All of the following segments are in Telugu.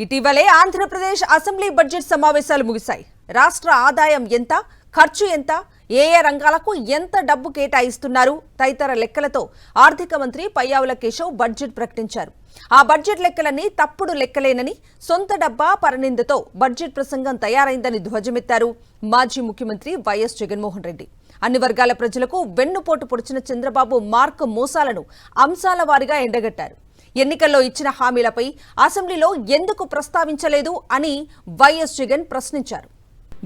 ఇటీవలే ఆంధ్రప్రదేశ్ అసెంబ్లీ బడ్జెట్ సమావేశాలు ముగిశాయి. రాష్ట్ర ఆదాయం ఎంత, ఖర్చు ఎంత, ఏ రంగాలకు ఎంత డబ్బు కేటాయిస్తున్నారు తదితర లెక్కలతో ఆర్థిక మంత్రి పయ్యావుల కేశవ్ బడ్జెట్ ప్రకటించారు. ఆ బడ్జెట్ లెక్కలన్నీ తప్పుడు లెక్కలేనని, సొంత డబ్బా పరనిందతో బడ్జెట్ ప్రసంగం తయారైందని ధ్వజమెత్తారు మాజీ ముఖ్యమంత్రి వైఎస్ జగన్మోహన్ రెడ్డి. అన్ని వర్గాల ప్రజలకు వెన్నుపోటు పొడిచిన చంద్రబాబు మార్క్ మోసాలను అంశాల వారీగా ఎండగట్టారు. ఎన్నికల్లో ఇచ్చిన హామీలపై అసెంబ్లీలో ఎందుకు ప్రస్తావించలేదు అని వైఎస్ జగన్ ప్రశ్నించారు.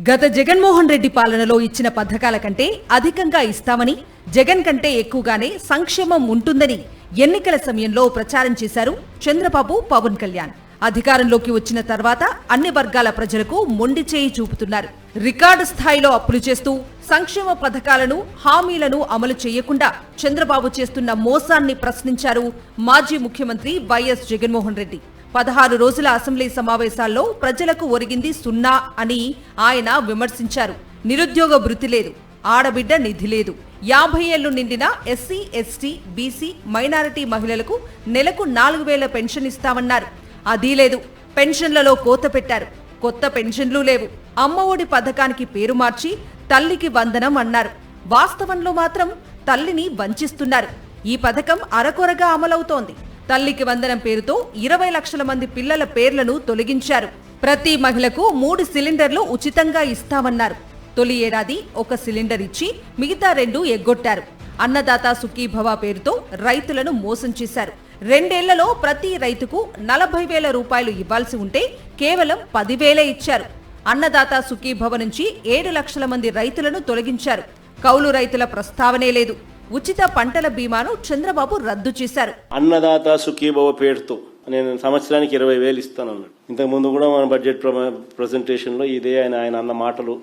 గత జగన్మోహన్ రెడ్డి పాలనలో ఇచ్చిన పథకాల కంటే అధికంగా ఇస్తామని, జగన్ కంటే ఎక్కువగానే సంక్షేమం ఉంటుందని ఎన్నికల సమయంలో ప్రచారం చేశారు చంద్రబాబు, పవన్ కళ్యాణ్. అధికారంలోకి వచ్చిన తర్వాత అన్ని వర్గాల ప్రజలకు మొండి చేయి చూపుతున్నారు. రికార్డు స్థాయిలో అప్పులు చేస్తూ సంక్షేమ పథకాలను, హామీలను అమలు చేయకుండా చంద్రబాబు చేస్తున్న మోసాన్ని ప్రశ్నించారు మాజీ ముఖ్యమంత్రి వైఎస్ జగన్మోహన్ రెడ్డి. 16 రోజుల అసెంబ్లీ సమావేశాల్లో ప్రజలకు ఒరిగింది సున్నా అని ఆయన విమర్శించారు. నిరుద్యోగ భృతి లేదు, ఆడబిడ్డ నిధి లేదు, 50 ఏళ్లు నిండిన ఎస్సీ, ఎస్టీ, బీసీ, మైనారిటీ మహిళలకు నెలకు 4000 పెన్షన్ ఇస్తామన్నారు. అదీ లేదు. పెన్షన్లలో కోత పెట్టారు. కొత్త పెన్షన్లు లేవు. అమ్మఒడి పథకానికి పేరు మార్చి తల్లికి వందనం అన్నారు. వాస్తవంలో మాత్రం తల్లిని వంచిస్తున్నారు. ఈ పథకం అరకొరగా అమలవుతోంది. తల్లికి వందనం పేరుతో 20 లక్షల మంది పిల్లల పేర్లను తొలగించారు. ప్రతి మహిళకు 3 సిలిండర్లు ఉచితంగా ఇస్తామన్నారు. తొలి ఏడాది 1 సిలిండర్ ఇచ్చి మిగతా 2 ఎగ్గొట్టారు. అన్నదాత సుఖీభవ పేరుతో రైతులను మోసం చేశారు. 2 ఏళ్లలో ప్రతి రైతుకు 40,000 రూపాయలు ఇవ్వాల్సి ఉంటే కేవలం 10,000 ఇచ్చారు. అన్నదాత సుఖీభవ నుంచి 7 లక్షల మంది రైతులను తొలగించారు. కౌలు రైతుల ప్రస్తావనే లేదు. ఉచిత పంటల బీమాను చంద్రబాబు రద్దు చేశారు. అన్నదాత సుఖీభవ పేరుతో నేను సంవత్సరానికి 20,000 ఇస్తానన్నాడు. ఇంతకు ముందు కూడా మన బడ్జెట్ ప్రజెంటేషన్ లో ఇదే ఆయన అన్న మాటలు,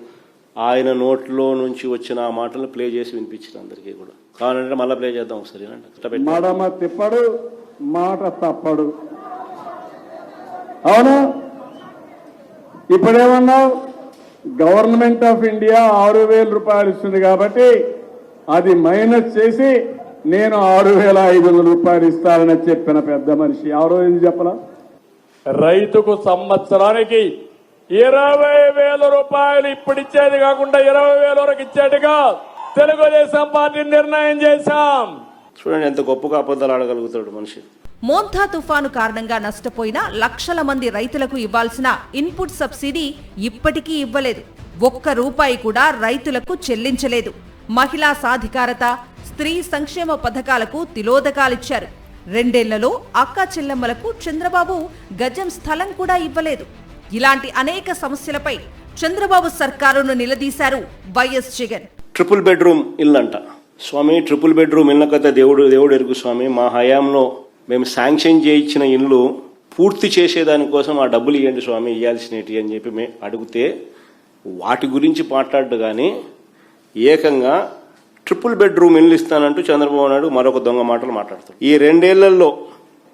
ఆయన నోట్లో నుంచి వచ్చిన ఆ మాటలు ప్లే చేసి వినిపించిన అందరికీ కూడా. కావాలంటే మళ్ళీ ప్లే చేద్దాం ఒకసారి. మడమ తిప్పడు, మాట తప్పడు. అవునా? ఇప్పుడేమన్నావు? గవర్నమెంట్ ఆఫ్ ఇండియా 6,000 రూపాయలు ఇస్తుంది కాబట్టి అది మైనస్ చేసి నేను 6,500 రూపాయలు ఇస్తానని చెప్పిన పెద్ద మనిషి ఎవరో ఏం చెప్పలా? రైతుకు సంవత్సరానికి 20,000 రూపాయలు ఇప్పుడు ఇచ్చేది కాకుండా 20,000 వరకు ఇచ్చేట్టుగా తెలుగుదేశం పార్టీ నిర్ణయం చేశాం. చూడండి ఎంత గొప్పగా అబద్ధాలు ఆడగలుగుతాడు మనిషి. మోంథా తుఫాను కారణంగా నష్టపోయిన లక్షల మంది రైతులకు ఇవ్వాల్సిన ఇన్పుట్ సబ్సిడీ ఇప్పటికీ ఇవ్వలేదు. 1 రూపాయి కూడా రైతులకు చెల్లించలేదు. మహిళా సాధికారత, స్త్రీ సంక్షేమ పథకాలకు తిలోదకాలిచ్చారు. 2 ఏళ్లలో అక్క చెల్లెమ్మలకు చంద్రబాబు గజం స్థలం కూడా ఇవ్వలేదు. ఇలాంటి అనేక సమస్యలపై చంద్రబాబు సర్కారును నిలదీశారు వైఎస్ జగన్. ట్రిపుల్ బెడ్రూమ్ ఇల్లు అంట స్వామి. ట్రిపుల్ బెడ్రూమ్ ఇళ్ళ కథ దేవుడు ఎరుగు స్వామి. మా హయాంలో మేము శాంక్షన్ చేయించిన ఇల్లు పూర్తి చేసేదానికోసం ఆ డబ్బులు ఇవ్వండి స్వామి, ఇవ్వాల్సినవి అని చెప్పి మేము అడిగితే వాటి గురించి మాట్లాడు కానీ ఏకంగా ట్రిపుల్ బెడ్రూమ్ ఇల్లు ఇస్తానంటూ చంద్రబాబు నాయుడు మరొక దొంగ మాటలు మాట్లాడతాడు. ఈ 2 ఏళ్లలో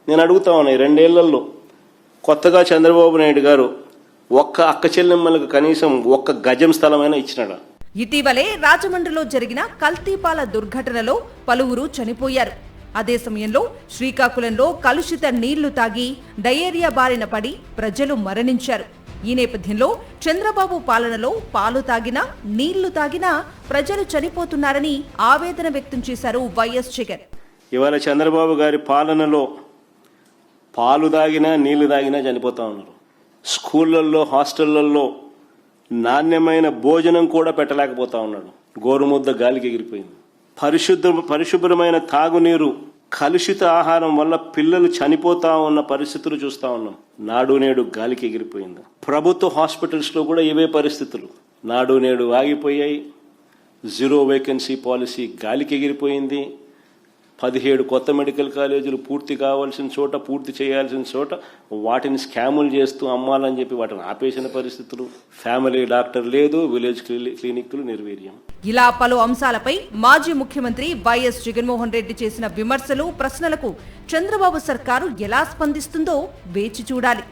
నేను అడుగుతా ఉన్నా, ఈ 2 ఏళ్లలో కొత్తగా చంద్రబాబు నాయుడు గారు ఒక్క అక్క చెల్లెమ్మలకు కనీసం 1 గజం స్థలమైనా ఇచ్చినాడా? ఇటీవలే రాజమండ్రిలో జరిగిన కల్తీపాల దుర్ఘటనలో పలువురు చనిపోయారు. అదే సమయంలో శ్రీకాకుళంలో కలుషిత నీళ్లు తాగి డయేరియా బారిన పడి ప్రజలు మరణించారు. ఈ నేపథ్యంలో చంద్రబాబు పాలనలో పాలు తాగినా, నీళ్లు తాగినా ప్రజలు చనిపోతున్నారని ఆవేదన వ్యక్తం చేశారు వైఎస్ జగన్. ఇవాళ చంద్రబాబు గారి పాలనలో పాలు తాగినా, నీళ్లు తాగినా చనిపోతా ఉన్నారు. స్కూళ్లలో, హాస్టళ్లలో నాణ్యమైన భోజనం కూడా పెట్టలేకపోతా ఉన్నాడు. గోరుముద్ద గాలికి ఎగిరిపోయింది. పరిశుభ్రమైన తాగునీరు, కలుషిత ఆహారం వల్ల పిల్లలు చనిపోతా ఉన్న పరిస్థితులు చూస్తా ఉన్నాం. నాడు నేడు గాలికి ఎగిరిపోయింది. ప్రభుత్వ హాస్పిటల్స్ లో కూడా ఇవే పరిస్థితులు. నాడు నేడు ఆగిపోయాయి. 0 వేకెన్సీ పాలసీ గాలికి ఎగిరిపోయింది. 17 కొత్త మెడికల్ కాలేజీలు పూర్తి కావాల్సిన చోట, పూర్తి చేయాల్సిన చోట వాటిని స్కాములు చేస్తూ అమ్మాలని చెప్పి వాటిని ఆపేసిన పరిస్థితులు. ఫ్యామిలీ డాక్టర్ లేదు, విలేజ్ క్లినిక్లు నిర్వీర్యం. ఇలా పలు అంశాలపై మాజీ ముఖ్యమంత్రి వైఎస్ జగన్మోహన్ రెడ్డి చేసిన విమర్శలు, ప్రశ్నలకు చంద్రబాబు సర్కారు ఎలా స్పందిస్తుందో వేచి చూడాలి.